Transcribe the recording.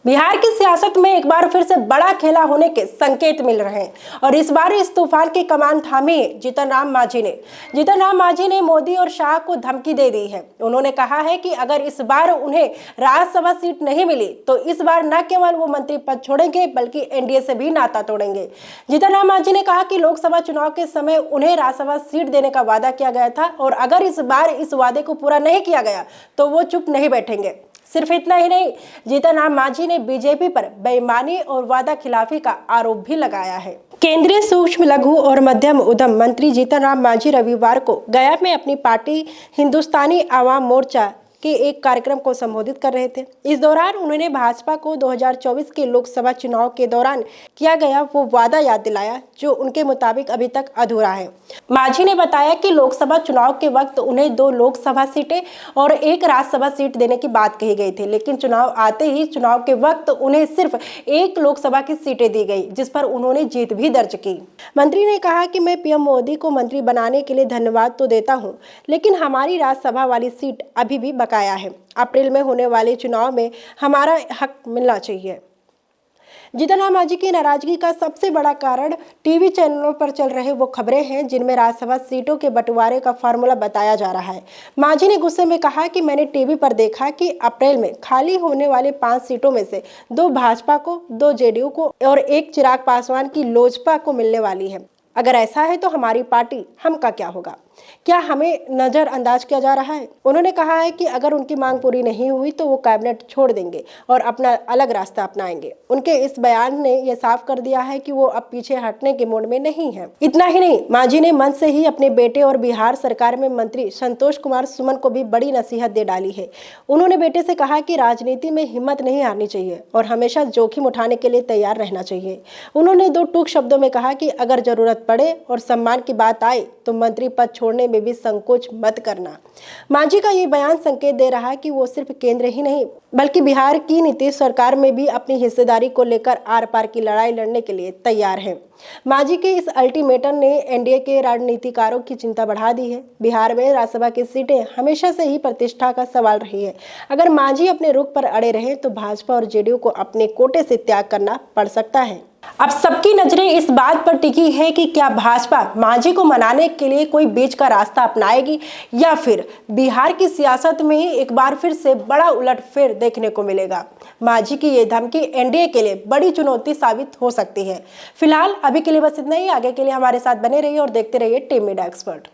बिहार की सियासत में एक बार फिर से बड़ा खेला होने के संकेत मिल रहे हैं और इस बार इस तूफान की कमान थामी है जीतन राम मांझी ने मोदी और शाह को धमकी दे दी है। उन्होंने कहा है कि अगर इस बार उन्हें राज्यसभा सीट नहीं मिली तो इस बार न केवल वो मंत्री पद छोड़ेंगे बल्कि एनडीए से भी नाता तोड़ेंगे। जीतन राम मांझी ने कहा कि लोकसभा चुनाव के समय उन्हें राज्यसभा सीट देने का वादा किया गया था और अगर इस बार इस वादे को पूरा नहीं किया गया तो वो चुप नहीं बैठेंगे। सिर्फ इतना ही नहीं, जीतन राम मांझी ने बीजेपी पर बेईमानी और वादा खिलाफी का आरोप भी लगाया है। केंद्रीय सूक्ष्म लघु और मध्यम उद्यम मंत्री जीतन राम मांझी रविवार को गया में अपनी पार्टी हिंदुस्तानी आवाम मोर्चा के एक कार्यक्रम को संबोधित कर रहे थे। इस दौरान उन्होंने भाजपा को 2024 के लोकसभा चुनाव के दौरान किया गया वो वादा याद दिलाया जो उनके मुताबिक अभी तक अधूरा है। मांझी ने बताया कि लोकसभा चुनाव के वक्त उन्हें 2 लोकसभा सीटें और 1 राज्यसभा सीट देने की बात कही गई थी, लेकिन चुनाव आते ही चुनाव के वक्त उन्हें सिर्फ 1 लोकसभा की सीटें दी गई, जिस पर उन्होंने जीत भी दर्ज की। मंत्री ने कहा कि मैं पीएम मोदी को मंत्री बनाने के लिए धन्यवाद तो देता हूँ, लेकिन हमारी राज्यसभा वाली सीट अभी भी बकाया है। अप्रैल में होने वाले चुनाव में हमारा हक मिलना चाहिए। जीतन राम मांझी की नाराजगी का सबसे बड़ा कारण टीवी चैनलों पर चल रहे वो खबरें हैं जिनमें राज्यसभा सीटों के बंटवारे का फार्मूला बताया जा रहा है। मांझी ने गुस्से में कहा कि मैंने टीवी पर देखा कि अप्रैल में खाली होने वाले 5 सीटों में से 2 भाजपा को, 2 जेडीयू को और 1 चिराग पासवान की लोजपा को मिलने वाली है। अगर ऐसा है तो हमारी पार्टी हम का क्या होगा? क्या हमें नजरअंदाज किया जा रहा है? उन्होंने कहा है कि अगर उनकी मांग पूरी नहीं हुई तो वो कैबिनेट छोड़ देंगे और अपना अलग रास्ता अपनाएंगे। उनके इस बयान ने यह साफ कर दिया है कि वो अब पीछे हटने के मूड में नहीं है। इतना ही नहीं, मांझी ने मंच से ही अपने बेटे और बिहार सरकार में मंत्री संतोष कुमार सुमन को भी बड़ी नसीहत दे डाली है। उन्होंने बेटे से कहा कि राजनीति में हिम्मत नहीं हारनी चाहिए और हमेशा जोखिम उठाने के लिए तैयार रहना चाहिए। उन्होंने 2 टूक शब्दों में कहा कि अगर जरूरत पड़े और सम्मान की बात आए तो मंत्री पद छोड़ने में भी संकोच मत करना। मांझी का ये बयान संकेत दे रहा है कि वो सिर्फ केंद्र ही नहीं बल्कि बिहार की नीतीश सरकार में भी अपनी हिस्सेदारी को लेकर आर पार की लड़ाई लड़ने के लिए तैयार है। मांझी के इस अल्टीमेटम ने एनडीए के राजनीतिकारों की चिंता बढ़ा दी है। बिहार में राज्यसभा की सीटें हमेशा से ही प्रतिष्ठा का सवाल रही है। अगर मांझी अपने रुख पर अड़े रहे तो भाजपा और जेडीयू को अपने कोटे से त्याग करना पड़ सकता है। अब सबकी नजरें इस बात पर टिकी है कि क्या भाजपा मांझी को मनाने के लिए कोई बीच का रास्ता अपनाएगी या फिर बिहार की सियासत में एक बार फिर से बड़ा उलटफेर देखने को मिलेगा। मांझी की ये धमकी एनडीए के लिए बड़ी चुनौती साबित हो सकती है। फिलहाल अभी के लिए बस इतना ही। आगे के लिए हमारे साथ बने रहिए और देखते रहिए टीम मीडिया एक्सपर्ट।